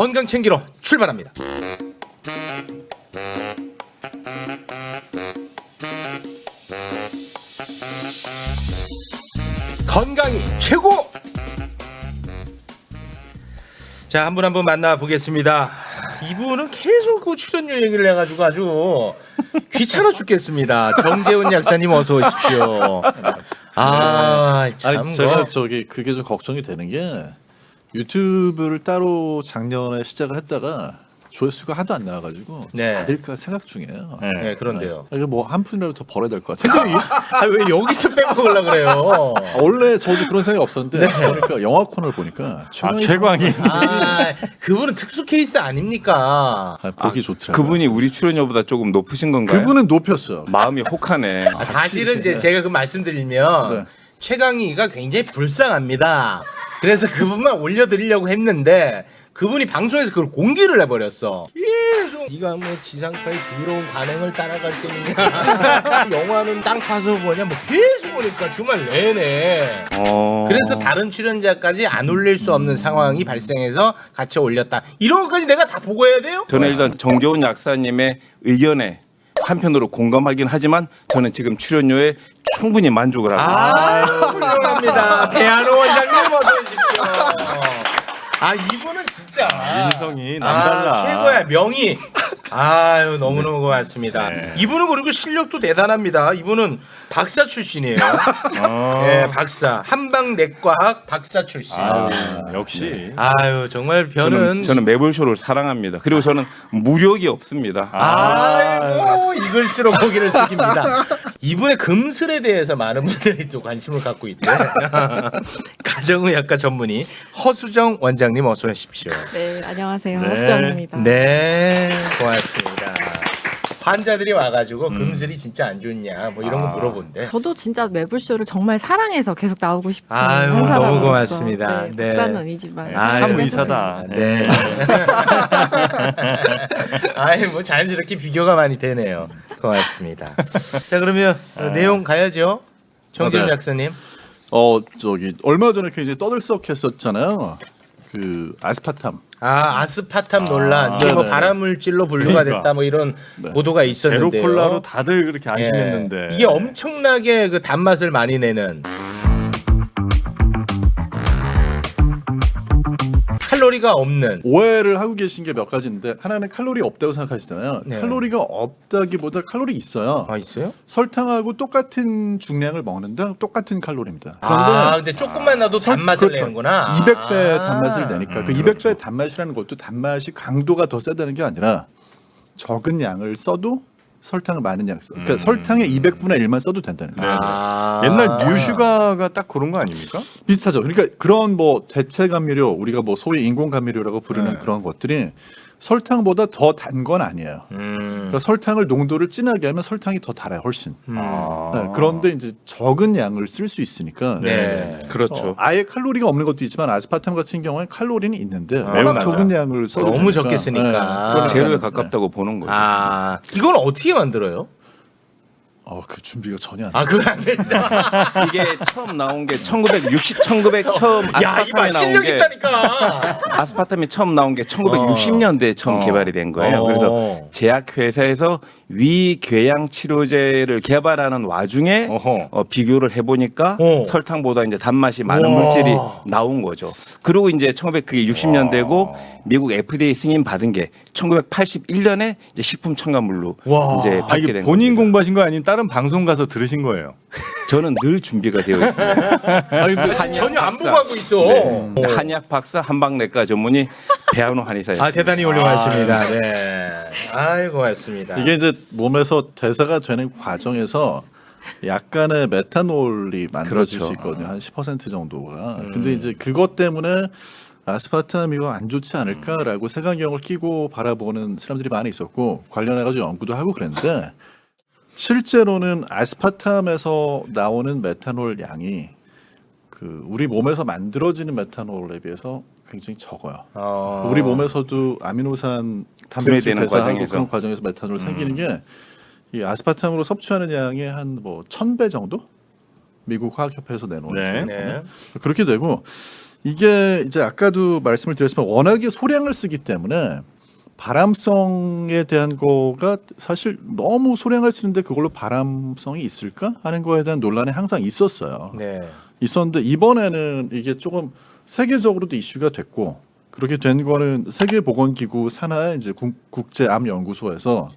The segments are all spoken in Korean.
건강 챙기러 출발합니다. 건강이 최고. 자, 한 분 한 분 만나보겠습니다. 이분은 계속 그 출연료 얘기를 해가지고 아주 귀찮아 죽겠습니다. 정재훈 약사님 어서 오십시오. 참. 아니, 제가 그게 좀 걱정이 되는 게 유튜브를 따로 작년에 시작을 했다가 조회수가 하도 안 나와가지고 네. 닫을까 생각 중이에요. 네, 그런데요. 이거 뭐 한 푼이라도 더 벌어야 될 것 같아요. 왜 여기서 빼먹으려고 그래요? 원래 저도 그런 생각이 없었는데 보니까 영화 코너를 보니까 최광희 그분은 특수 케이스 아닙니까? 보기 좋더라고요. 그분이 우리 출연료보다 조금 높으신 건가요? 그분은 높였어요. 마음이 혹하네. 사실은 이제 제가 그 말씀드리면 네. 최강희가 굉장히 불쌍합니다. 그래서 그분만 올려드리려고 했는데 그분이 방송에서 그걸 공개를 해버렸어. 계속 네가 뭐 지상파의 부러운 관행을 따라갈 때냐 영화는 땅 파서 보냐 뭐 계속 보니까 주말 내내. 그래서 다른 출연자까지 안 올릴 수 없는 상황이 발생해서 같이 올렸다. 이런 것까지 내가 다 보고 해야 돼요? 저는 일단 정재훈 약사님의 의견에 한편으로 공감하긴 하지만 저는 지금 출연료에 충분히 만족을 하고 훌륭합니다. 배한호 원장님 어서 오십시오. 이분은 진짜 인성이 남달라. 최고야. 명의. 아유, 너무너무 고맙습니다. 네. 이분은 그리고 실력도 대단합니다. 이분은 박사 출신이에요. 네, 박사. 한방내과학 박사 출신. 역시 아유, 정말 변은 저는 매불쇼를 사랑합니다. 그리고 저는 무력이 없습니다. 아이고, 이글수록 고개를 숙입니다. 이분의 금슬에 대해서 많은 분들이 또 관심을 갖고 있대. 가정의학과 전문의 허수정 원장님 어서 오십시오. 네, 안녕하세요. 네. 허수정입니다. 네, 고맙습니다. 환자들이 와가지고 금슬이 진짜 안 좋냐 뭐 이런 거 물어본대. 저도 진짜 매불쇼를 정말 사랑해서 계속 나오고 싶은 아유, 한 사람으로서. 너무 고맙습니다. 네. 독자는 아니지만 아유, 참 의사다. 네. 아이 뭐 자연스럽게 비교가 많이 되네요. 고맙습니다. 자, 그러면 내용 가야죠. 정재훈 맞아요. 약사님. 얼마 전에 굉장히 떠들썩했었잖아요. 그 아스파탐. 아스파탐 논란. 이게 뭐 네네. 발암물질로 분류가 그러니까. 됐다 뭐 이런 네. 보도가 있었는데요. 제로콜라로 다들 그렇게 예. 안심했는데 이게 엄청나게 그 단맛을 많이 내는 칼로리가 없는. 오해를 하고 계신 게 몇 가지인데 하나는 칼로리 없다고 생각하시잖아요. 네. 칼로리가 없다기보다 칼로리 있어요. 있어요? 설탕하고 똑같은 중량을 먹는데 똑같은 칼로리입니다. 그런데 근데 조금만 나도 단맛을 그렇죠. 내는구나. 200배 단맛을 내니까 그 200배 그렇죠. 단맛이라는 것도 단맛이 강도가 더 세다는 게 아니라 적은 양을 써도 설탕을 많은 양 써. 그러니까 설탕의 200분의 1만 써도 된다는 거예요. 옛날 뉴슈가가 딱 그런 거 아닙니까? 비슷하죠. 그러니까 그런 뭐 대체 감미료, 우리가 뭐 소위 인공 감미료라고 부르는 네. 그런 것들이 설탕보다 더 단 건 아니에요. 그러니까 설탕을 농도를 진하게 하면 설탕이 더 달아요, 훨씬. 네, 그런데 이제 적은 양을 쓸 수 있으니까 네. 그렇죠. 아예 칼로리가 없는 것도 있지만 아스파탐 같은 경우에 칼로리는 있는데 매우 워낙 낮아요. 적은 양을 써도 너무 되니까. 적게 쓰니까. 그러니까 제로에 가깝다고 보는 거죠. 이건 어떻게 만들어요? 그 준비가 전혀 안 돼. 그건 안 된다. 이게 처음 나온 게 1900 처음 야, 이봐 아스파탐이 나온 실력 게 있다니까. 아스파탐이 처음 나온 게 1960년대에 처음 개발이 된 거예요. 그래서 제약회사에서 위궤양 치료제를 개발하는 와중에 비교를 해보니까 설탕보다 이제 단맛이 많은 우와. 물질이 나온 거죠. 그리고 이제 1900그게 60년대고 미국 FDA 승인 받은 게 1981년에 이제 식품 첨가물로 이제 받게 이게 된 본인 겁니다. 공부하신 거 아니면 다른 방송 가서 들으신 거예요? 저는 늘 준비가 되어 있습니다. 아니, 근데 전혀 안 보고 하고 있어. 네. 한의학 박사, 한방내과 전문의 배한호 한의사였습니다. 대단히 훌륭하십니다. 네. 아이고, 고맙습니다. 이게 이제 몸에서 대사가 되는 과정에서 약간의 메탄올이 만들어질 그렇죠. 수 있거든요. 한 10% 정도가. 근데 이제 그것 때문에 아스파탐 이거 안 좋지 않을까라고 색안경을 끼고 바라보는 사람들이 많이 있었고 관련해가지고 연구도 하고 그랬는데 실제로는 아스파탐에서 나오는 메탄올 양이 그 우리 몸에서 만들어지는 메탄올에 비해서 굉장히 적어요. 우리 몸에서도 아미노산 단백질 분해되는 대사하고 과정에서. 그런 과정에서 메탄올 생기는 게 이 아스파탐으로 섭취하는 양의 한 뭐 1000배 정도 미국 화학협회에서 내놓은 네. 네. 네. 그렇게 되고 이게 이제 아까도 말씀을 드렸지만 워낙에 소량을 쓰기 때문에 바람성에 대한 거가 사실 너무 소량을 쓰는데 그걸로 바람성이 있을까 하는 거에 대한 논란이 항상 있었어요. 네. 있었는데 이번에는 이게 조금 세계적으로도 이슈가 됐고 그렇게 된 거는 세계보건기구 산하의 이제 국제암연구소에서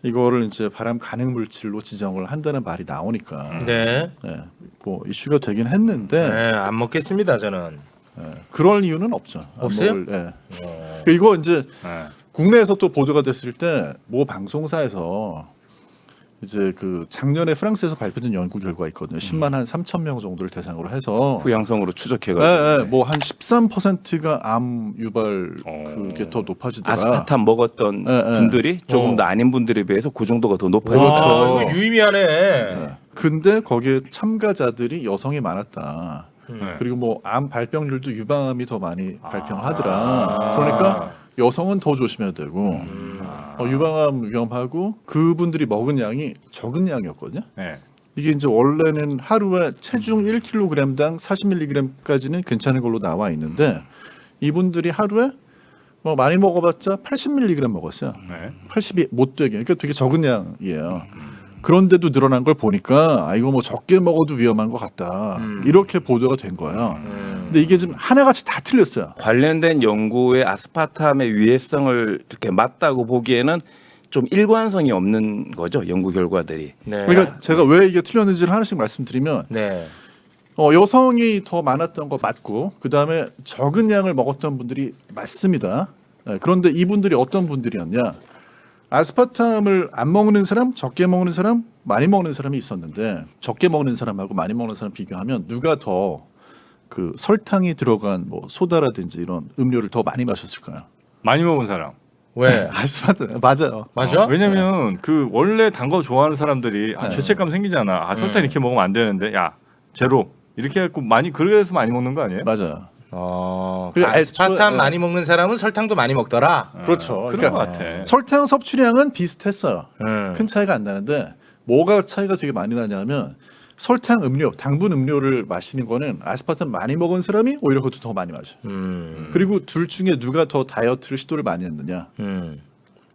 이거를 이제 바람 간행 물질로 지정을 한다는 말이 나오니까 네. 뭐 이슈가 되긴 했는데 네, 안 먹겠습니다 저는. 그럴 이유는 없죠. 안 없어요? 먹을, 이거 이제 네. 국내에서 또 보도가 됐을 때 모 방송사에서 이제 그 작년에 프랑스에서 발표된 연구 결과 있거든요. 10만 한 3천 명 정도를 대상으로 해서 후양성으로 추적해가지고 뭐한 13%가 암 유발 그게 더 높아지더라. 아스파탐 먹었던 분들이 조금 더 아닌 분들에 비해서 그 정도가 더 높아졌죠. 와, 이거 유의미하네. 근데 거기에 참가자들이 여성이 많았다. 네. 그리고 뭐 암 발병률도 유방암이 더 많이 발병하더라. 그러니까 여성은 더 조심해야 되고 유방암 위험하고 그분들이 먹은 양이 적은 양이었거든요. 네. 이게 이제 원래는 하루에 체중 1kg당 40mg까지는 괜찮은 걸로 나와 있는데 이분들이 하루에 뭐 많이 먹어봤자 80mg 먹었어요. 네. 80이 못 되게. 그러니까 되게 적은 양이에요. 그런데도 늘어난 걸 보니까 이거 뭐 적게 먹어도 위험한 것 같다. 이렇게 보도가 된 거예요. 근데 이게 좀 하나같이 다 틀렸어요. 관련된 연구에 아스파탐의 위해성을 이렇게 맞다고 보기에는 좀 일관성이 없는 거죠, 연구 결과들이. 네. 그러니까 제가 왜 이게 틀렸는지를 하나씩 말씀드리면 네. 여성이 더 많았던 거 맞고 그 다음에 적은 양을 먹었던 분들이 맞습니다. 그런데 이분들이 어떤 분들이었냐? 아스파탐을 안 먹는 사람, 적게 먹는 사람, 많이 먹는 사람이 있었는데 적게 먹는 사람하고 많이 먹는 사람 비교하면 누가 더 그 설탕이 들어간 뭐 소다라든지 이런 음료를 더 많이 마셨을까요? 많이 먹은 사람. 왜? 아스파탐 맞아요. 맞아? 왜냐면 그 원래 단 거 좋아하는 사람들이 네. 죄책감 생기잖아. 설탕 이렇게 먹으면 안 되는데 야 제로 이렇게 해갖고 많이 그래서 많이 먹는 거 아니에요? 맞아요. 그 아스파탐 애초에- 많이 먹는 사람은 설탕도 많이 먹더라. 그렇죠. 그런 그러니까 것 같아. 설탕 섭취량은 비슷했어요. 음. 큰 차이가 안 나는데 뭐가 차이가 되게 많이 나냐면 설탕 음료, 당분 음료를 마시는 거는 아스파탐 많이 먹은 사람이 오히려 그것도 더 많이 마셔. 그리고 둘 중에 누가 더 다이어트를 시도를 많이 했느냐?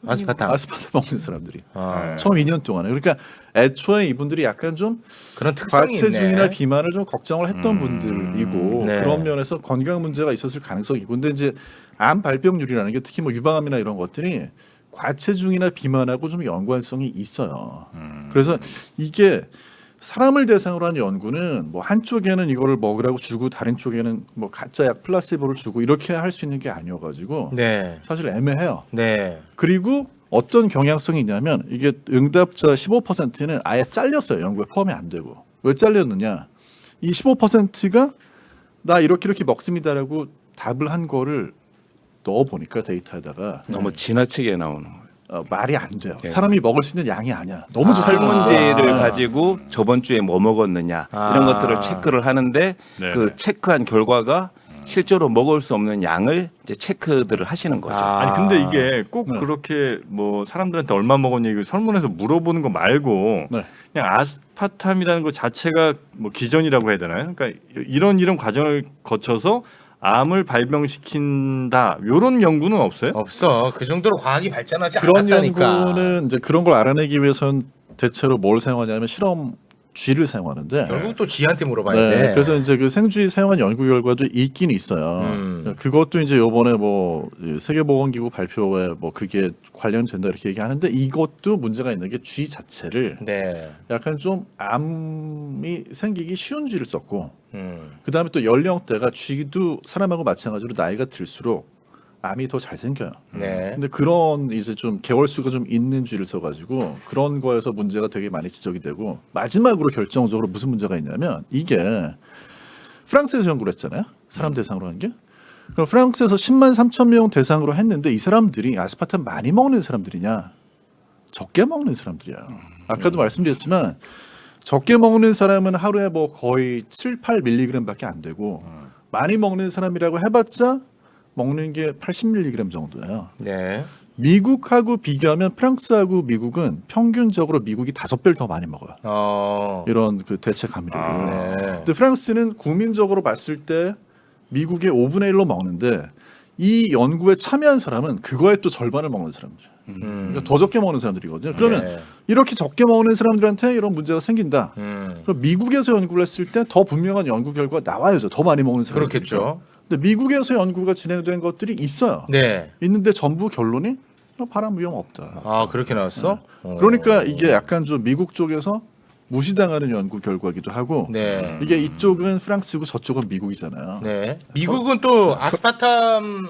아스파탐. 아스파탐 먹는 사람들이. 아, 처음 2년 동안에. 그러니까 애초에 이분들이 약간 좀 그런 특성이 과체중이나 있네. 비만을 좀 걱정을 했던 분들이고 네. 그런 면에서 건강 문제가 있었을 가능성이 있고 근데 이제 암 발병률이라는 게 특히 뭐 유방암이나 이런 것들이 과체중이나 비만하고 좀 연관성이 있어요. 그래서 이게 사람을 대상으로 한 연구는 뭐 한쪽에는 이거를 먹으라고 주고 다른 쪽에는 뭐 가짜 약 플라시보를 주고 이렇게 할 수 있는 게 아니어가지고 네. 사실 애매해요. 네. 그리고 어떤 경향성이 있냐면 이게 응답자 15%는 아예 잘렸어요. 연구에 포함이 안 되고. 왜 잘렸느냐? 이 15%가 나 이렇게 먹습니다라고 답을 한 거를 넣어 보니까 데이터에다가 너무 지나치게 나오는 거예요. 말이 안 돼요. 네. 사람이 먹을 수 있는 양이 아니야. 너무 적게 설문지를 먹어. 가지고 저번 주에 뭐 먹었느냐 이런 것들을 체크를 하는데 네. 그 체크한 결과가 실제로 먹을 수 없는 양을 이제 체크들을 하시는 거죠. 아니 근데 이게 꼭 네. 그렇게 뭐 사람들한테 얼마 먹었냐 이거 설문에서 물어보는 거 말고 네. 그냥 아스파탐이라는 것 자체가 뭐 기전이라고 해야 되나요? 그러니까 이런 과정을 거쳐서 암을 발병시킨다 이런 연구는 없어요? 없어. 그 정도로 과학이 발전하지 그런 않았다니까. 연구는 이제 그런 걸 알아내기 위해선 대체로 뭘 사용하냐면 실험 쥐를 사용하는데 결국 또 쥐한테 물어봐야 네, 돼. 그래서 이제 그 생쥐 사용한 연구 결과도 있긴 있어요. 그것도 이제 요번에 뭐 세계보건기구 발표에 뭐 그게 관련된다 이렇게 얘기하는데 이것도 문제가 있는 게 쥐 자체를 네. 약간 좀 암이 생기기 쉬운 쥐를 썼고 그 다음에 또 연령대가 쥐도 사람하고 마찬가지로 나이가 들수록 암이 더 잘 생겨요. 네. 근데 그런 이제 좀 개월 수가 좀 있는 쥐를 써가지고 그런 거에서 문제가 되게 많이 지적이 되고 마지막으로 결정적으로 무슨 문제가 있냐면 이게 프랑스에서 연구를 했잖아요. 사람 대상으로 한 게. 그럼 프랑스에서 10만 3천 명 대상으로 했는데 이 사람들이 아스파탐 많이 먹는 사람들이냐 적게 먹는 사람들이야. 아까도 말씀드렸지만 적게 먹는 사람은 하루에 뭐 거의 7, 8mg밖에 안 되고 많이 먹는 사람이라고 해봤자 먹는 게 80mg 정도예요. 네. 미국하고 비교하면 프랑스하고 미국은 평균적으로 미국이 5배를 더 많이 먹어요. 이런 그 대체 감미료를. 네. 근데 프랑스는 국민적으로 봤을 때 미국의 5분의 1로 먹는데 이 연구에 참여한 사람은 그거의 또 절반을 먹는 사람이죠. 그러니까 더 적게 먹는 사람들이거든요. 그러면 네. 이렇게 적게 먹는 사람들한테 이런 문제가 생긴다. 그럼 미국에서 연구를 했을 때 더 분명한 연구 결과가 나와야죠. 더 많이 먹는 사람. 그렇겠죠. 근데 미국에서 연구가 진행된 것들이 있어요. 네. 있는데 전부 결론이 바람 위험 없다. 아 그렇게 나왔어? 그러니까 이게 약간 좀 미국 쪽에서 무시당하는 연구 결과기도 하고 네. 이게 이쪽은 프랑스고 저쪽은 미국이잖아요. 네. 미국은 또 아스파탐을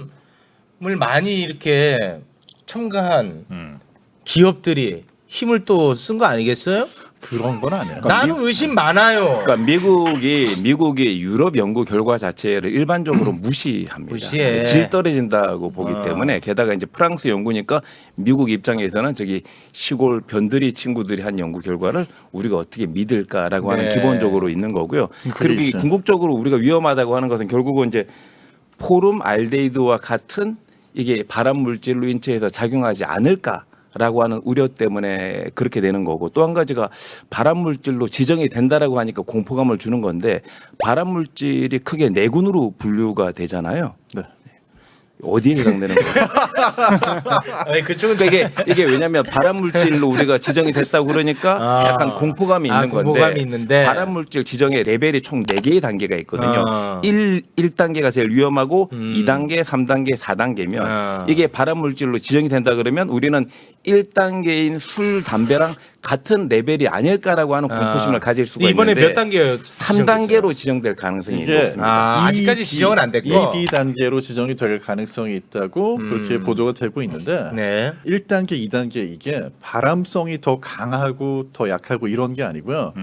많이 이렇게 첨가한 기업들이 힘을 또 쓴 거 아니겠어요? 그런 건 아니에요. 나는 의심 많아요. 그러니까 미국이 유럽 연구 결과 자체를 일반적으로 무시합니다. 무시해. 질 떨어진다고 보기 때문에 게다가 이제 프랑스 연구니까 미국 입장에서는 저기 시골 변두리 친구들이 한 연구 결과를 우리가 어떻게 믿을까라고 하는 네. 기본적으로 있는 거고요. 그리고 이 있어요. 궁극적으로 우리가 위험하다고 하는 것은 결국은 이제 포름 알데히드와 같은 이게 발암 물질로 인체에서 작용하지 않을까? 라고 하는 우려 때문에 그렇게 되는 거고 또 한 가지가 발암 물질로 지정이 된다라고 하니까 공포감을 주는 건데 발암 물질이 크게 네 군으로 분류가 되잖아요. 네. 어디에 해당되는 거예요? 아니, 그쪽은 이게 왜냐하면 발암 물질로 우리가 지정이 됐다고 그러니까 아. 약간 공포감이 있는 공포감이 건데 있는데. 발암 물질 지정의 레벨이 총 4개의 단계가 있거든요. 아. 1단계가 제일 위험하고 2단계, 3단계, 4단계면 아. 이게 발암 물질로 지정이 된다 그러면 우리는 1단계인 술, 담배랑 같은 레벨이 아닐까라고 하는 공포심을 가질 수가 이번에 있는데 몇 단계요? 3단계로 지정될 가능성이 이게 높습니다. 아직까지 지정은 안 됐고. 2D 단계로 지정이 될 가능성이 있다고 음. 그렇게 보도가 되고 있는데 네. 1단계, 2단계 이게 발암성이 더 강하고 더 약하고 이런 게 아니고요.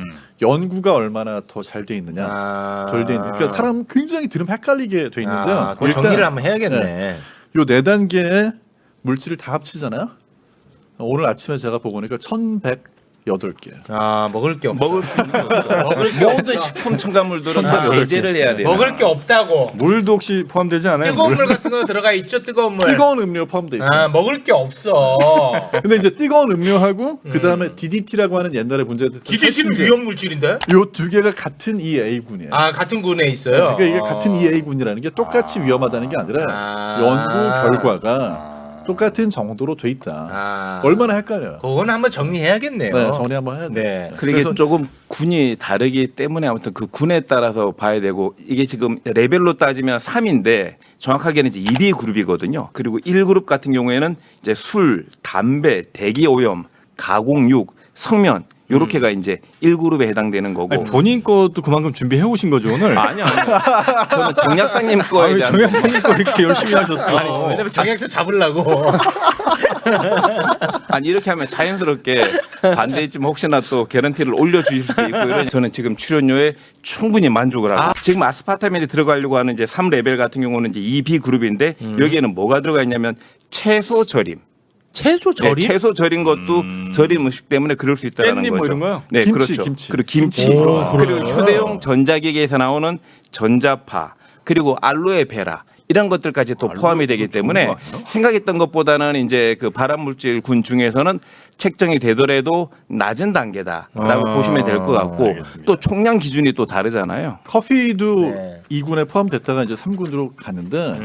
연구가 얼마나 더 잘 돼 있느냐, 덜 돼 있느냐. 그러니까 사람 굉장히 들으면 헷갈리게 돼 있는데요. 그거 정리를 한번 해야겠네. 요 4단계의 물질을 다 합치잖아요. 오늘 아침에 제가 보고 보니까 1108개. 아 먹을 게 없어. 먹을 수 있는 거. 모든 식품 첨가물들은 다 1800 개. 배제를 해야 돼요. 먹을 게 없다고. 물도 혹시 포함되지 않아요? 뜨거운 물 같은 거 들어가 있죠. 뜨거운 물. 뜨거운 음료 포함돼 있어요. 아 먹을 게 없어. 근데 이제 뜨거운 음료하고 그다음에 DDT라고 하는 옛날에 문제됐던 DDT는 위험 물질인데? 요 두 개가 같은 이 A군이에요. 아 같은 군에 있어요. 그러니까 이게 같은 이 A군이라는 게 똑같이 위험하다는 게 아니라 연구 결과가 똑같은 정도로 돼 있다. 얼마나 헷갈려요. 그건 한번 정리해야겠네요. 네, 정리 한번 해야 돼. 네. 그러니까 조금 군이 다르기 때문에 아무튼 그 군에 따라서 봐야 되고 이게 지금 레벨로 따지면 3인데 정확하게는 이제 2B 그룹이거든요. 그리고 1그룹 같은 경우에는 이제 술, 담배, 대기오염, 가공육, 성면 요렇게가 이제 1그룹에 해당되는 거고. 아니, 본인 것도 그만큼 준비해 오신 거죠 오늘? 아니요. 저는 정 약사님 거에 왜 대한 정 약사님 거 이렇게 열심히 하셨어? 왜냐면 정약서 잡으려고. 아니 이렇게 하면 자연스럽게 반대했지만 혹시나 또 개런티를 올려주실 수도 있고 이런 저는 지금 출연료에 충분히 만족을 하고 지금 아스파타민이 들어가려고 하는 이제 3레벨 같은 경우는 이제 2B 그룹인데 여기에는 뭐가 들어가 있냐면 채소 절임. 채소 절임? 네, 채소 절인 것도 절임 음식 때문에 그럴 수 있다는 깻잎 거죠. 뭐 이런 거요? 네, 김치, 그렇죠. 김치. 그리고 김치. 오, 그리고 그래요? 휴대용 전자기기에서 나오는 전자파 그리고 알로에베라 이런 것들까지 또 포함이 되기 때문에 생각했던 것보다는 이제 그 발암물질 군 중에서는 책정이 되더라도 낮은 단계다라고 보시면 될 것 같고 알겠습니다. 또 총량 기준이 또 다르잖아요. 커피도 네. 2군에 포함됐다가 이제 3군으로 갔는데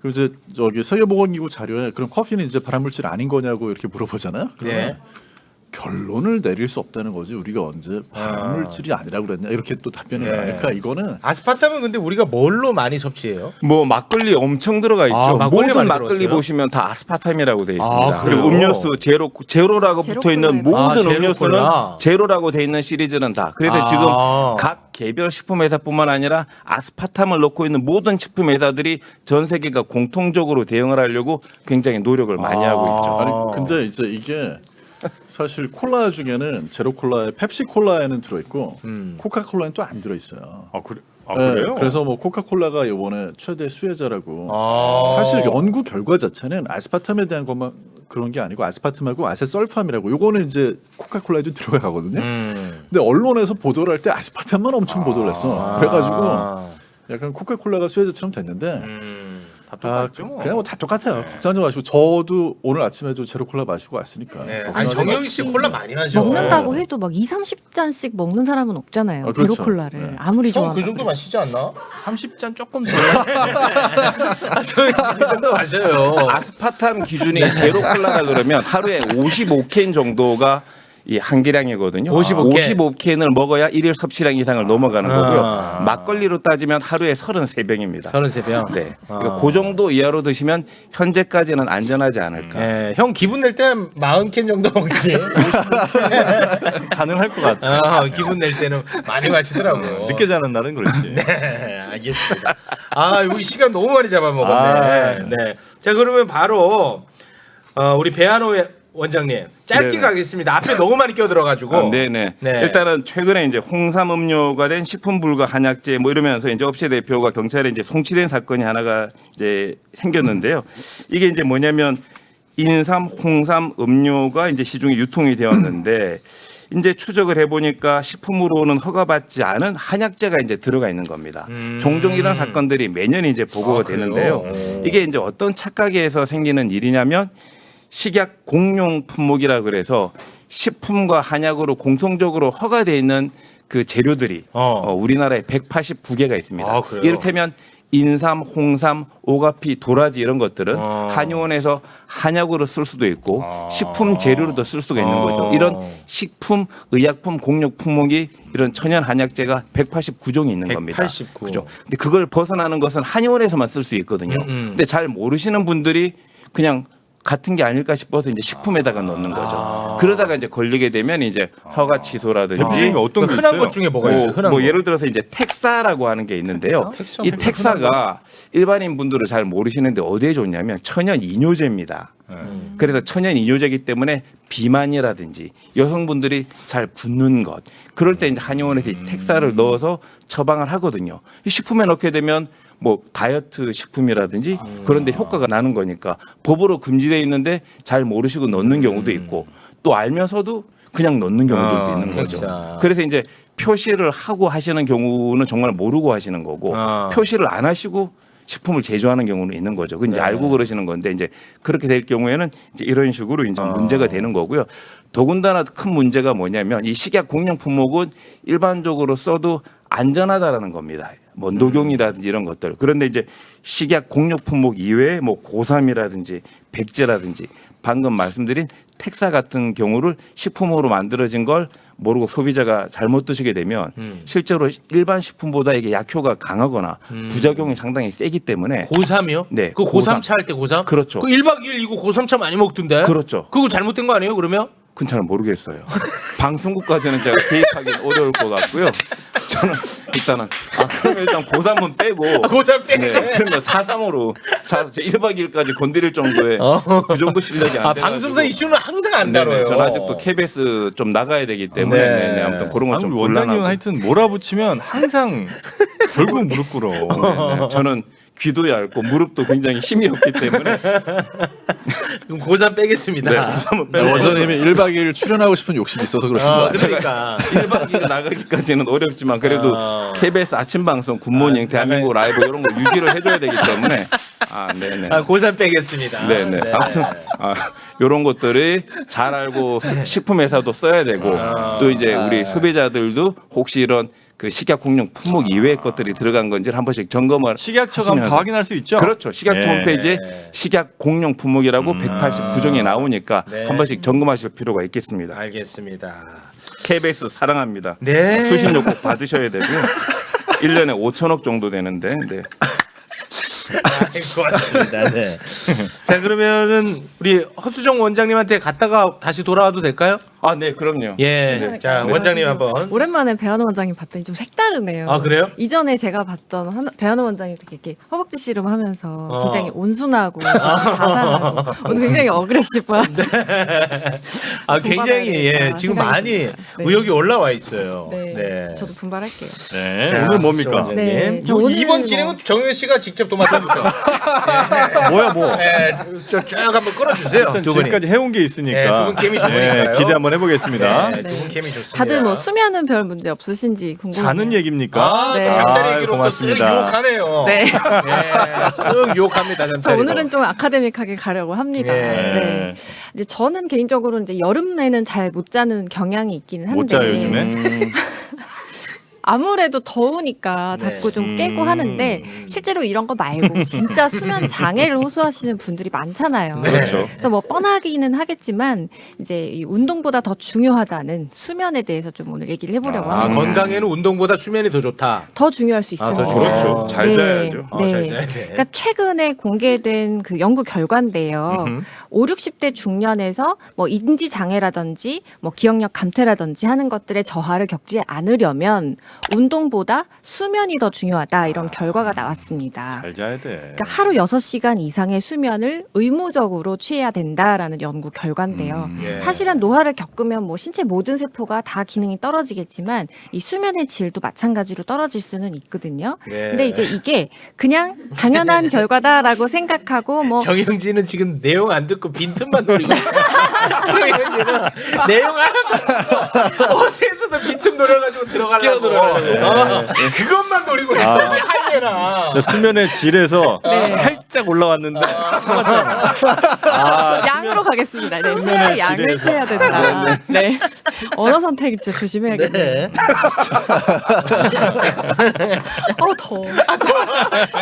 그 이제 저기 세계보건기구 자료에 그럼 커피는 이제 발암물질 아닌 거냐고 이렇게 물어보잖아요. 그러면 네. 결론을 내릴 수 없다는 거지. 우리가 언제 발암물질이 아니라고 그랬냐 이렇게 또 답변이 네. 나니까 이거는 아스파탐은 근데 우리가 뭘로 많이 섭취해요? 뭐 막걸리 엄청 들어가 있죠. 아, 막걸리 모든 많이 막걸리 들어갔어요? 보시면 다 아스파탐이라고 되어 있습니다. 아, 그리고 그래요? 음료수 제로라고 제로 붙어 있는 콜라예요. 모든 제로 음료수는 콜라. 제로라고 되어 있는 시리즈는 다. 그래서 지금 각 개별 식품 회사뿐만 아니라 아스파탐을 넣고 있는 모든 식품 회사들이 전 세계가 공통적으로 대응을 하려고 굉장히 노력을 많이 하고 있죠. 아니 근데 이제 이게 사실 콜라 중에는 제로 콜라에 펩시 콜라에는 들어있고 코카콜라에는 또 안 들어있어요. 아 그래? 아 네, 그래요? 그래서 뭐 코카콜라가 이번에 최대 수혜자라고. 아. 사실 연구 결과 자체는 아스파탐에 대한 것만 그런 게 아니고 아스파탐하고 아세설팜이라고 요거는 이제 코카콜라에도 들어가거든요. 근데 언론에서 보도를 할 때 아스파탐만 엄청 보도를 했어. 그래가지고 약간 코카콜라가 수혜자처럼 됐는데 똑같죠. 뭐. 그냥 뭐 다 똑같아요. 걱정하지 마시고 저도 오늘 아침에도 제로 콜라 마시고 왔으니까. 네. 아니 걱정하지 정영희 씨 콜라 많이 마셔. 먹는다고 해도 막 2-30잔씩 먹는 사람은 없잖아요. 그렇죠. 제로 콜라를. 네. 아무리 형 좋아한다고. 그 정도 마시지 않나? 30잔 조금 더. 아, 저희 그 정도 마셔요. 아스파탐 기준이 제로 콜라라 그러면 하루에 55캔 정도가 이 한계량이거든요. 55캔을 먹어야 일일 섭취량 이상을 넘어가는 거고요. 막걸리로 따지면 하루에 33병입니다. 33병. 네. 그러니까 그 정도 이하로 드시면 현재까지는 안전하지 않을까. 네, 형 기분 낼 때는 40캔 정도 먹지. 가능할 것 같아. 기분 낼 때는 많이 마시더라고. 늦게 자는 날은 그렇지. 네, 알겠습니다. 아, 여기 시간 너무 많이 잡아먹었네. 아. 네. 자, 그러면 바로 우리 배한호 원장님 짧게 네네. 가겠습니다. 앞에 너무 많이 끼어들어가지고. 네네. 네. 일단은 최근에 이제 홍삼 음료가 된 식품 불가 한약재 뭐 이러면서 이제 업체 대표가 경찰에 이제 송치된 사건이 하나가 이제 생겼는데요. 이게 이제 뭐냐면 인삼, 홍삼 음료가 이제 시중에 유통이 되었는데 이제 추적을 해보니까 식품으로는 허가받지 않은 한약재가 이제 들어가 있는 겁니다. 종종 이런 사건들이 매년 이제 보고가 되는데요. 그래요? 이게 이제 어떤 착각에서 생기는 일이냐면 식약 공용 품목이라 그래서 식품과 한약으로 공통적으로 허가되어 있는 그 재료들이 우리나라에 189개가 있습니다. 아, 그래요? 이를테면 인삼, 홍삼, 오가피, 도라지 이런 것들은 한의원에서 한약으로 쓸 수도 있고 식품 재료로도 쓸 수가 있는 거죠. 이런 식품, 의약품, 공용 품목이 이런 천연 한약재가 189종이 있는 겁니다. 189. 그죠? 근데 그걸 벗어나는 것은 한의원에서만 쓸 수 있거든요. 근데 잘 모르시는 분들이 그냥 같은 게 아닐까 싶어서 이제 식품에다가 넣는 거죠. 그러다가 이제 걸리게 되면 이제 허가 취소라든지 대표적인 게 어떤 게 흔한 있어요? 것 중에 뭐가 있어요? 흔한 뭐 거. 예를 들어서 이제 텍사라고 하는 게 있는데요. 텍사? 이 텍사가 일반인 분들은 잘 모르시는데 어디에 좋냐면 천연 이뇨제입니다. 그래서 천연 이뇨제이기 때문에 비만이라든지 여성분들이 잘 붓는 것 그럴 때 이제 한의원에서 이 텍사를 넣어서 처방을 하거든요. 이 식품에 넣게 되면 뭐 다이어트 식품이라든지 그런데 효과가 나는 거니까 법으로 금지되어 있는데 잘 모르시고 넣는 경우도 있고 또 알면서도 그냥 넣는 경우들도 있는 거죠. 텍사. 그래서 이제 표시를 하고 하시는 경우는 정말 모르고 하시는 거고 표시를 안 하시고 식품을 제조하는 경우는 있는 거죠. 그 이제 알고 그러시는 건데 이제 그렇게 될 경우에는 이제 이런 식으로 이제 문제가 되는 거고요. 더군다나 큰 문제가 뭐냐면 이 식약 공용 품목은 일반적으로 써도 안전하다라는 겁니다. 뭐 녹용이라든지 이런 것들. 그런데 이제 식약 공용 품목 이외에 뭐 고삼이라든지 백제라든지 방금 말씀드린 텍사 같은 경우를 식품으로 만들어진 걸 모르고 소비자가 잘못 드시게 되면 실제로 일반 식품보다 이게 약효가 강하거나 부작용이 상당히 세기 때문에 고삼이요? 네, 그 고삼차 할 때 고삼? 그렇죠. 그 1박 2일 이거 고삼차 많이 먹던데? 그렇죠. 그거 잘못된 거 아니에요, 그러면? 그건 잘 모르겠어요. 방송국까지는 제가 개입하기는 어려울 것 같고요. 저는 일단은 그러면 일단 고3은 빼고 고삼 빼고. 네, 그러면 4-3으로 1박 2일까지 건드릴 정도의 그 정도 실력이 안 돼가지고 방송사 이슈는 항상 안 네네, 다뤄요. 저는 아직도 KBS 좀 나가야 되기 때문에 네. 네네, 아무튼 그런 건 좀 원장님은 곤란하고 하여튼 몰아붙이면 항상 결국 무릎 꿇어. 네네, 저는 귀도 얇고 무릎도 굉장히 힘이 없기 때문에 그럼 고삼 빼겠습니다. 네, 고3은 빼고 원장님이 1박 2일 출연하고 싶은 욕심이 있어서 그러신 것 같아요. 그러니까. 1박 2일 나가기까지는 어렵지만 그래도 KBS 아침 방송 굿모닝 대한민국 라이브 이런 거 유지를 해줘야 되기 때문에 네네. 고삼 빼겠습니다. 네네. 아무튼 이런 것들이 잘 알고 식품 회사도 써야 되고 또 이제 우리 소비자들도 혹시 이런 그 식약 공용 품목 이외의 것들이 들어간 건지를 한 번씩 점검을 식약처가 하시면서. 더 확인할 수 있죠. 그렇죠. 식약처 예. 홈페이지에 식약 공용 품목이라고 189종이 나오니까 네. 한 번씩 점검하실 필요가 있겠습니다. 알겠습니다. KBS 사랑합니다. 네. 수신료 꼭 받으셔야 되고요. 1년에 5천억 정도 되는데. 네. 고맙습니다. 네. 자, 그러면은 우리 허수정 원장님한테 갔다가 다시 돌아와도 될까요? 네, 그럼요. 예. 네. 자, 네. 원장님 한번. 오랜만에 배한호 원장님 봤더니 좀 색다르네요. 아, 그래요? 이전에 제가 봤던 배한호 원장님 이렇게 허벅지 씨름하면서 굉장히 온순하고 자상하고 오늘 굉장히 어그레시브한. 굉장히 지금 생각이 많이 듭니다. 네. 의욕이 올라와 있어요. 네. 저도 분발할게요. 네. 자, 오늘 뭡니까? 원장님. 네, 저 요 오늘 이번 뭐- 진행은 정현 씨가 직접 도맡아볼게요. 뭐야 뭐. 쭉 한번 끌어주세요. 일단 두 분이. 지금까지 해온 게 있으니까 네, 두분 케미 좋으니까요. 기대 한번 해보겠습니다. 네, 네. 두분 케미 좋습니다. 다들 뭐 수면은 별 문제 없으신지 궁금해요. 자는 얘기입니까? 네. 잠자리 얘기로 또 쓱 고맙습니다. 유혹하네요. 네. 쓱 유혹합니다. 저 잠자리. 오늘은 좀 아카데믹하게 가려고 합니다. 네. 네. 이제 저는 개인적으로 이제 여름에는 잘 못 자는 경향이 있기는 한데 못 자요 요즘에? 아무래도 더우니까 네. 자꾸 좀 깨고 하는데 실제로 이런 거 말고 진짜 수면 장애를 호소하시는 분들이 많잖아요. 네. 그렇죠. 그래서 뭐 뻔하기는 하겠지만 이제 이 운동보다 더 중요하다는 수면에 대해서 좀 오늘 얘기를 해보려고 아, 합니다. 건강에는 운동보다 수면이 더 좋다. 더 중요할 수 있어요. 더 그렇죠. 잘 네. 자야죠. 네. 잘 자야 돼. 그러니까 최근에 공개된 그 연구 결과인데요. 음흠. 5, 60대 중년에서 뭐 인지 장애라든지 뭐 기억력 감퇴라든지 하는 것들의 저하를 겪지 않으려면 운동보다 수면이 더 중요하다 이런 결과가 나왔습니다. 잘 자야 돼. 그러니까 하루 6시간 이상의 수면을 의무적으로 취해야 된다라는 연구 결과인데요. 예. 사실은 노화를 겪으면 뭐 신체 모든 세포가 다 기능이 떨어지겠지만 이 수면의 질도 마찬가지로 떨어질 수는 있거든요. 네. 근데 이제 이게 그냥 당연한 결과다라고 생각하고 뭐 정영진은 지금 내용 안 듣고 빈틈만 노리고 정영진은 내용 하나도 어디에서도 빈틈 노려가지고 들어가려고 그것만 노리고 있어. 이 하이에나. 수면의 질에서 네. 살짝 올라왔는데 참았잖아. 양으로 가겠습니다. 네, 수면의 수면의 양을 질에서. 취해야 된다. 네. 언어 선택 진짜 조심해야겠네요. 네. 더워.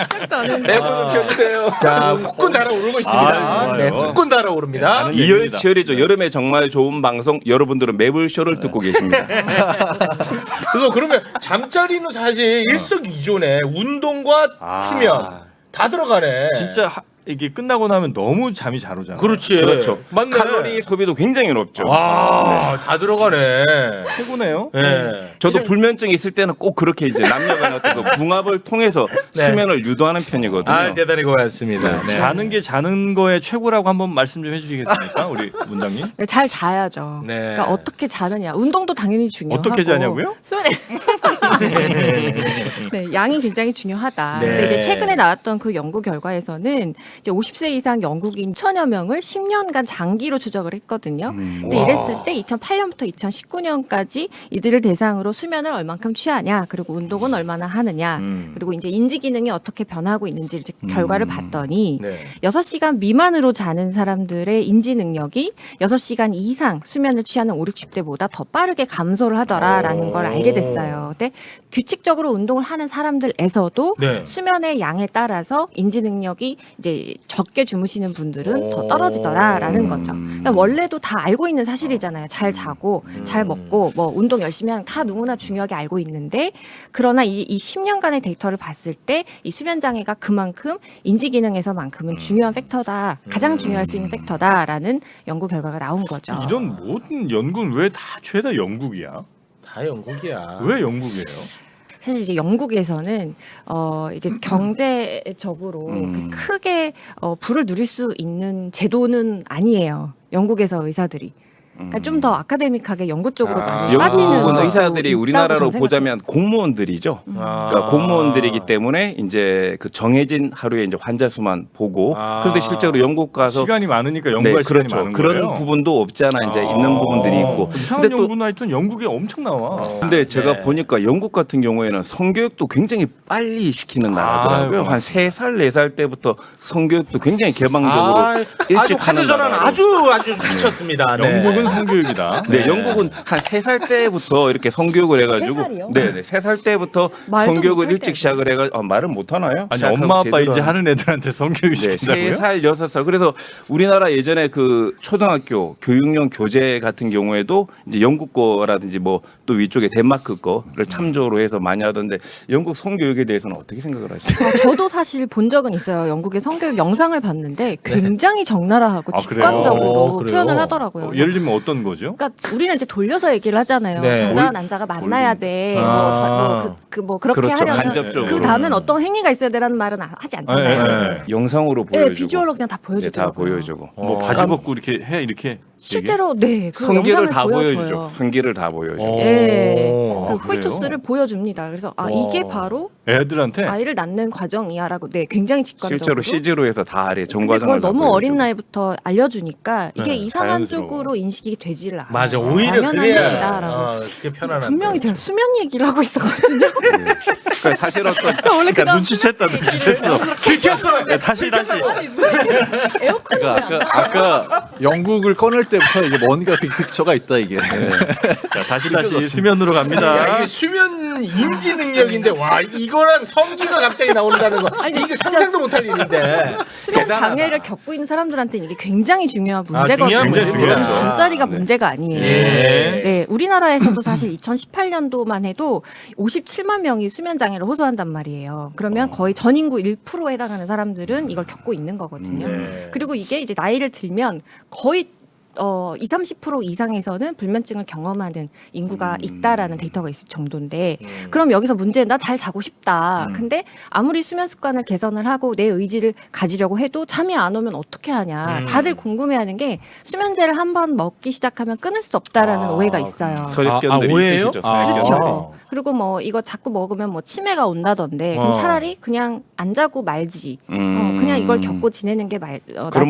시작도 안 했는데. 내분을 켜주세요. 자, 후끈 달아오르고 있습니다. 좋아요. 네, 후끈 달아오릅니다. 자는 얘기입니다. 이열치열이죠. 여름에 정말 좋은 방송. 여러분들은 매불쇼를 듣고 계십니다. 그래서 그러면 잠자리는 사실 일석이조네. 운동과 수면 다 들어가네. 진짜 이게 끝나고 나면 너무 잠이 잘 오잖아. 그렇지. 그렇죠. 맞네. 칼로리 소비도 굉장히 높죠. 와, 다 들어가네. 최고네요. 네. 저도 불면증이 있을 때는 꼭 그렇게 이제 남녀간 어떤 그 궁합을 통해서 네. 수면을 유도하는 편이거든요. 아, 대단히 고맙습니다. 네. 자는 거의 최고라고 한번 말씀 좀 해주시겠습니까, 우리 문장님? 네, 잘 자야죠. 네. 그러니까 어떻게 자느냐. 운동도 당연히 중요하고. 어떻게 자냐고요? 수면에 네, 양이 굉장히 중요하다. 네. 근데 이제 최근에 나왔던 그 연구 결과에서는 이제 50세 이상 영국인 천여 명을 10년간 장기로 추적을 했거든요. 근데 와. 이랬을 때 2008년부터 2019년까지 이들을 대상으로 수면을 얼만큼 취하냐, 그리고 운동은 얼마나 하느냐, 그리고 이제 인지 기능이 어떻게 변하고 있는지 이제 결과를 봤더니 네. 6시간 미만으로 자는 사람들의 인지 능력이 6시간 이상 수면을 취하는 5, 60대보다 더 빠르게 감소를 하더라라는 걸 알게 됐어요. 근데 규칙적으로 운동을 하는 사람들에서도 네. 수면의 양에 따라서 인지 능력이 이제 적게 주무시는 분들은 더 떨어지더라라는 거죠. 그러니까 원래도 다 알고 있는 사실이잖아요. 잘 자고 잘 먹고 뭐 운동 열심히 하는 다 누구나 중요하게 알고 있는데, 그러나 이 10년간의 데이터를 봤을 때 이 수면 장애가 그만큼 인지 기능에서만큼은 중요한 팩터다, 가장 중요할 수 있는 팩터다라는 연구 결과가 나온 거죠. 이런 모든 연구는 왜 다 죄다 영국이야? 다 영국이야. 왜 영국이에요? 사실 이제 영국에서는 이제 경제적으로 크게 부를 누릴 수 있는 제도는 아니에요. 영국에서 의사들이. 그러니까 좀 더 아카데믹하게 연구 쪽으로 많이 빠지는 영국은 것도 의사들이 있다고 우리나라로 저는 생각해요. 보자면 공무원들이죠. 그러니까 공무원들이기 때문에 이제 그 정해진 하루에 이제 환자 수만 보고, 그런데 실제로 영국 가서 시간이 많으니까 연구할 시간이 그렇죠. 많은 그런 거예요. 부분도 없지 않아 이제 있는 부분들이 있고. 이상한 근데 또 연구는 하여튼 영국에 엄청 나와. 근데 제가 네. 보니까 영국 같은 경우에는 성교육도 굉장히 빨리 시키는 나라더라고요. 아이고. 한 3살, 4살 때부터 성교육도 굉장히 개방적으로 아주 일찍 하는 화제전환 나라로. 아주 미쳤습니다. 네. 영국은 성교육이다. 네, 영국은 한 3살 때부터 이렇게 성교육을 해가지고, 3살이요? 네, 3살 때부터 말도 성교육을 못할 일찍 때. 시작을 해가지고, 말은 못 하나요? 아니 시작하고 엄마 아빠 제대로 이제 하는. 하는 애들한테 성교육 네, 시킨다고요? 3살, 6살. 그래서 우리나라 예전에 그 초등학교 교육용 교재 같은 경우에도 이제 영국 거라든지 뭐 또 위쪽에 덴마크 거를 참조로 해서 많이 하던데, 영국 성교육에 대해서는 어떻게 생각을 하시나요? 저도 사실 본 적은 있어요. 영국의 성교육 영상을 봤는데 굉장히 적나라하고 아, 그래요? 직관적으로 그래요? 표현을 하더라고요. 예를 들면 어떤 거죠? 그러니까 우리는 이제 돌려서 얘기를 하잖아요. 네. 자자와 난자가 만나야 돼. 뭐 그렇게 그렇죠. 하려면 간접적으로. 그 다음엔 어떤 행위가 있어야 되라는 말은 하지 않잖아요. 네, 네. 영상으로 네, 보여주고. 비주얼로 그냥 다 네, 다 보여주더라고요. 보여주고. 뭐 바지 벗고 이렇게 해 이렇게 실제로 네, 그 성기를 영상을 다 보여줘요. 보여주죠. 성기를 다 보여줘. 예, 아, 그 코이투스를 그래요? 보여줍니다. 그래서 이게 바로 애들한테 아이를 낳는 과정이야라고 네, 굉장히 직관적으로. 실제로 CG로 해서 다 아래 전 근데 과정을 그걸 다 너무 보여주고. 어린 나이부터 알려주니까 이게 네, 이상한 자연스러워. 쪽으로 인식이 되지를 않아요. 맞아. 오히려 당연한 그래야 일이다라고. 그게 편안한. 분명히 제가 수면 얘기를 하고 있었거든요. 그러니까 사실 어떤 저 원래 그러니까 그다음 눈치챘다 눈치챘어. 들켰어. 다시 아니 왜 이렇게 에어컨이 그러니까 아까 영국을 꺼낼 때부터 이게 뭔가 빅픽처가 있다 이게. 자, 다시 느껴졌습니다. 수면으로 야, 갑니다. 이게 수면 인지 능력인데 와 이거랑 성기가 갑자기 나온다는 거 아니, 이게 진짜 상상도 못할 일인데. 수면 대단하다. 장애를 겪고 있는 사람들한테는 이게 굉장히 중요한 아, 문제거든요. 중요한 굉장히 중요하죠. 잠자리가 네. 문제가 아니에요. 예. 네, 우리나라에서도 사실 2018년도만 해도 57만 명이 수면 장애를 호소한단 말이에요. 그러면 거의 전 인구 1%에 해당하는 사람들은 이걸 겪고 있는 거거든요. 네. 그리고 이게 이제 나이를 들면 거의 20, 30% 이상에서는 불면증을 경험하는 인구가 있다라는 데이터가 있을 정도인데 그럼 여기서 문제는 나 잘 자고 싶다. 근데 아무리 수면 습관을 개선을 하고 내 의지를 가지려고 해도 잠이 안 오면 어떻게 하냐. 다들 궁금해하는 게 수면제를 한번 먹기 시작하면 끊을 수 없다라는 오해가 있어요. 선입견들이 오해예요? 있으시죠. 아, 선입견들. 그렇죠. 그리고 뭐 이거 자꾸 먹으면 뭐 치매가 온다던데 그럼 차라리 그냥 안 자고 말지. 그냥 이걸 겪고 지내는 게 그런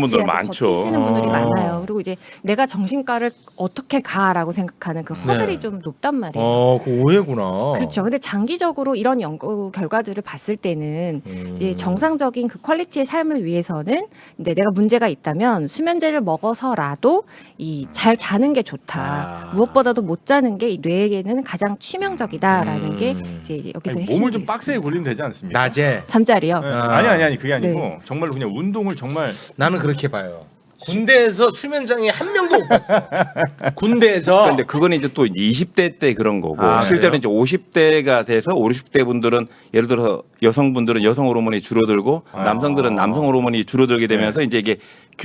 분들 낫지라고 많죠. 버티시는 분들이 어. 많아요. 그리고 이제 내가 정신과를 어떻게 가라고 생각하는 그 허들이 네. 좀 높단 말이에요. 그 오해구나. 그렇죠. 근데 장기적으로 이런 연구 결과들을 봤을 때는 예, 정상적인 그 퀄리티의 삶을 위해서는 근데 내가 문제가 있다면 수면제를 먹어서라도 이 잘 자는 게 좋다. 무엇보다도 못 자는 게 이 뇌에게는 가장 치명적이다라는 게 이제 여기서 아니, 핵심이 몸을 좀 있습니다. 빡세게 굴리면 되지 않습니까? 낮에 잠자리요. 네. 아. 아니 그게 아니고 네. 정말로 그냥 운동을 정말 나는 그렇게 봐요. 군대에서 수면장애 한 명도 못 봤어. 군대에서. 근데 그건 이제 또 20대 때 그런 거고 아, 실제로 그래요? 이제 50대가 돼서 50대 분들은 예를 들어서 여성분들은 여성 호르몬이 줄어들고 남성들은 남성 호르몬이 줄어들게 되면서 이제 이게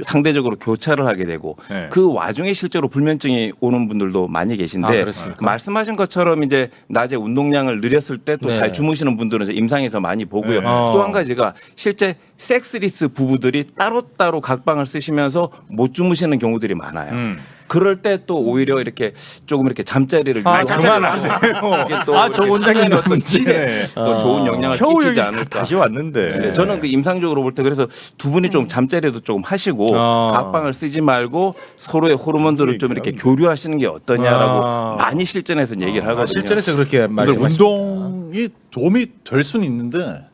상대적으로 교차를 하게 되고 네. 그 와중에 실제로 불면증이 오는 분들도 많이 아, 계신데 그렇습니까? 말씀하신 것처럼 이제 낮에 운동량을 늘렸을 때 또 잘 네. 주무시는 분들은 이제 임상에서 많이 보고요. 네. 또 한 가지가 실제 섹스리스 부부들이 따로따로 각방을 쓰시면서 못 주무시는 경우들이 많아요. 그럴 때 또 오히려 이렇게 조금 이렇게 잠자리를 그만하세요. 저 원장님 어떤 질에 또 좋은 영향을 겨우 끼치지 여기 않을까. 다시 왔는데. 네, 저는 그 임상적으로 볼 때 그래서 두 분이 좀 잠자리도 조금 하시고 각방을 쓰지 말고 서로의 호르몬들을 좀 이렇게 교류하시는 게 어떠냐라고 많이 실전에서 얘기를 하거든요. 실전에서 그렇게 근데 말씀하시죠. 운동이 도움이 될 수는 있는데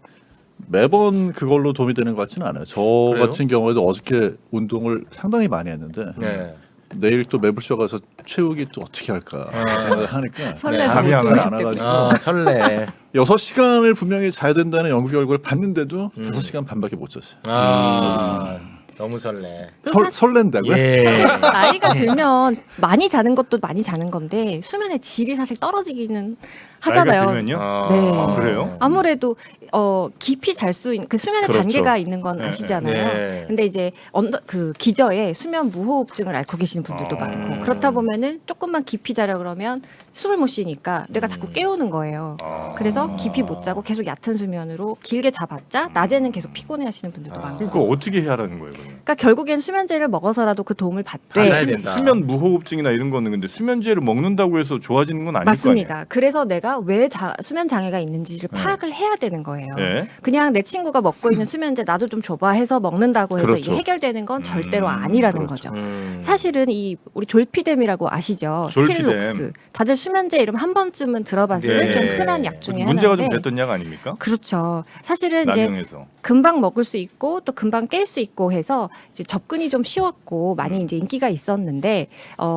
매번 그걸로 도움이 되는 것 같지는 않아요. 저 그래요? 같은 경우에도 어저께 운동을 상당히 많이 했는데 네. 내일 또 매불쇼 가서 채우기 또 어떻게 할까 생각을 하니까 설레서 잠이 못 잘 안 주무실 때. 와가지고 설레. 6시간을 분명히 자야 된다는 연구 결과를 봤는데도 5시간 반밖에 못 잤어요. 너무 설레. 설렌다고요? 예. 나이가 들면 많이 자는 것도 많이 자는 건데 수면의 질이 사실 떨어지기는 하잖아요. 나이가 들면요? 네. 아, 그래요? 아무래도 깊이 잘 수 있는 그 수면의 그렇죠. 단계가 있는 건 네, 아시잖아요. 네. 근데 이제 그 기저에 수면 무호흡증을 앓고 계시는 분들도 많고 그렇다 보면은 조금만 깊이 자려 그러면 숨을 못 쉬니까 뇌가 자꾸 깨우는 거예요. 그래서 깊이 못 자고 계속 얕은 수면으로 길게 자봤자 낮에는 계속 피곤해하시는 분들도 많고. 그거 어떻게 해야라는 거예요? 그러면? 그러니까 결국엔 수면제를 먹어서라도 그 도움을 받아야 받되 된다. 수면 무호흡증이나 이런 거는 근데 수면제를 먹는다고 해서 좋아지는 건 아닐 거 아니에요? 맞습니다. 그래서 내가 왜 수면 장애가 있는지를 파악을 해야 되는 거예요. 네. 그냥 내 친구가 먹고 있는 수면제 나도 좀 줘봐 해서 먹는다고 해서 그렇죠. 이게 해결되는 건 절대로 아니라는 그렇죠. 거죠. 사실은 이 우리 졸피뎀이라고 아시죠? 졸피뎀. 스틸록스. 다들 수면제 이름 한 번쯤은 들어봤을 네. 좀 흔한 약 중에 문제가 좀 하나인데. 됐던 약 아닙니까? 그렇죠. 사실은 이제 남용해서. 금방 먹을 수 있고 또 금방 깰 수 있고 해서 이제 접근이 좀 쉬웠고 많이 이제 인기가 있었는데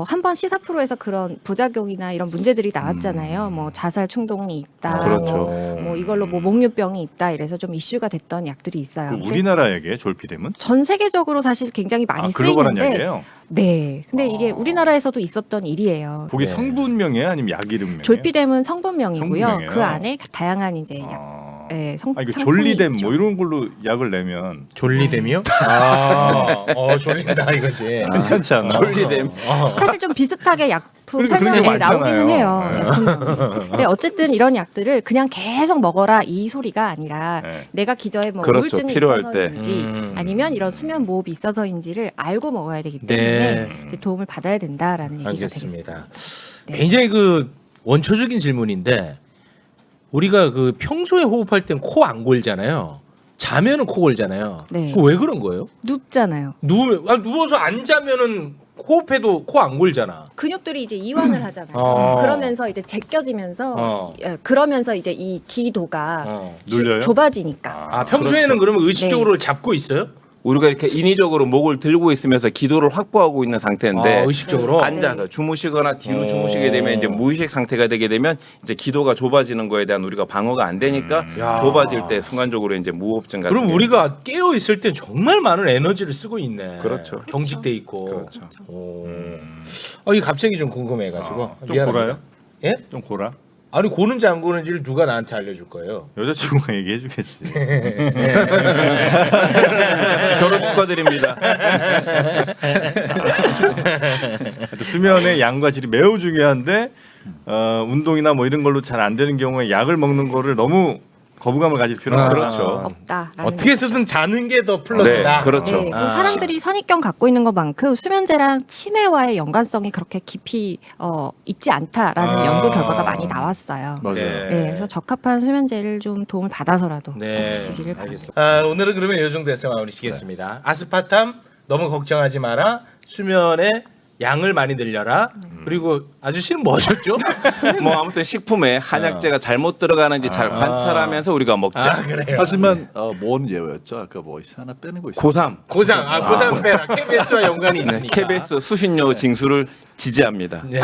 한번 시사 프로에서 그런 부작용이나 이런 문제들이 나왔잖아요. 뭐 자살 충동이 있다. 그렇죠. 뭐 이걸로 뭐 목류병이 있다. 이래서 좀 이슈가 됐던 약들이 있어요. 그 근데 우리나라에게 졸피뎀은? 전 세계적으로 사실 굉장히 많이 글로벌한 쓰이는데 약이에요? 네. 근데 이게 우리나라에서도 있었던 일이에요. 거기 네. 성분명이에요? 아니면 약 이름명이에요? 졸피뎀은 성분명이고요. 성분명이에요? 그 안에 다양한 이제 약 이거 상품이 졸리뎀 있죠. 뭐 이런 걸로 약을 내면 졸리뎀이요? 졸린다 이거지. 괜찮지 않나? 졸리뎀. 사실 좀 비슷하게 약품 그러니까 그런 게 설명에 나오기는 많잖아요. 해요. 네. 약품명이. 근데 어쨌든 이런 약들을 그냥 계속 먹어라 이 소리가 아니라 네. 내가 기저에 뭐 그렇죠. 우울증이 필요할 있어서인지 아니면 이런 수면 무호흡이 있어서인지를 알고 먹어야 되기 때문에 네. 이제 도움을 받아야 된다라는 얘기가 알겠습니다. 되겠습니다. 네. 굉장히 그 원초적인 질문인데 우리가 그 평소에 호흡할 땐 코 안 골잖아요. 자면은 코 골잖아요. 네. 그거 왜 그런 거예요? 눕잖아요. 누워서 안 자면은 호흡해도 코 안 골잖아. 근육들이 이제 이완을 하잖아요. 그러면서 이제 제껴지면서 그러면서 이제 이 기도가 눌려요? 좁아지니까. 평소에는 그렇죠. 그러면 의식적으로 잡고 있어요? 우리가 이렇게 인위적으로 목을 들고 있으면서 기도를 확보하고 있는 상태인데 의식적으로. 앉아서 주무시거나 뒤로 주무시게 되면 이제 무의식 상태가 되게 되면 이제 기도가 좁아지는 거에 대한 우리가 방어가 안 되니까 야. 좁아질 때 순간적으로 이제 무호흡증 같은 그럼 게 우리가 깨어 있을 때 정말 많은 에너지를 쓰고 있네. 그렇죠. 경직돼 있고. 그렇죠. 이 갑자기 좀 궁금해가지고. 좀 미안합니다. 골아요? 예? 좀 골아? 아니 고는지 안 고는지를 누가 나한테 알려줄 거예요? 여자친구가 얘기해주겠지. 결혼 축하드립니다. 수면의 양과 질이 매우 중요한데 운동이나 뭐 이런 걸로 잘 안 되는 경우에 약을 먹는 거를 너무 거부감을 가질 필요는 그렇죠. 없다. 어떻게 쓰든 자는 게 더 플러스다. 네, 그렇죠. 네, 그리고 사람들이 선입견 갖고 있는 것만큼 수면제랑 치매와의 연관성이 그렇게 깊이 있지 않다라는 연구 결과가 많이 나왔어요. 맞아요. 네. 네, 그래서 적합한 수면제를 좀 도움을 받아서라도 네, 드시기를 바랍니다. 알겠습니다. 오늘은 그러면 이 정도에서 마무리 짓겠습니다. 아스파탐 너무 걱정하지 마라. 수면에 양을 많이 늘려라. 그리고 아저씨는 뭐 하셨죠? 뭐 아무튼 식품에 한약재가 잘못 들어가는지 잘 관찰하면서 우리가 먹자. 그래요. 하지만 뭔 예외였죠? 아까 뭐 하나 빼는 거 있어요. 고3 고상 빼라. KBS와 연관이 있으니까. KBS 수신료 징수를 지지합니다. 네.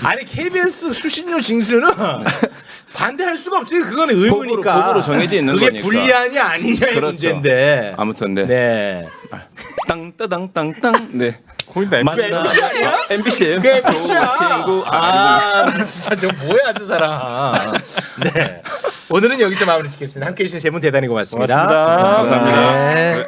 아니 KBS 수신료 징수는 반대할 수가 없어요. 그거는 의무니까. 법으로 정해져 있는 그게 거니까. 불리하냐 아니냐의 그렇죠. 문제인데. 아무튼 네. 네. 땅따당땅땅 네. 거의 다 MBC 아니야? MBC예요. 그 MBC야. 친구. 나 진짜 저 뭐야 저 사람. 네. 오늘은 여기서 마무리 짓겠습니다. 함께해 주신 세 분 대단히 고맙습니다. 고맙습니다. 감사합니다. 네.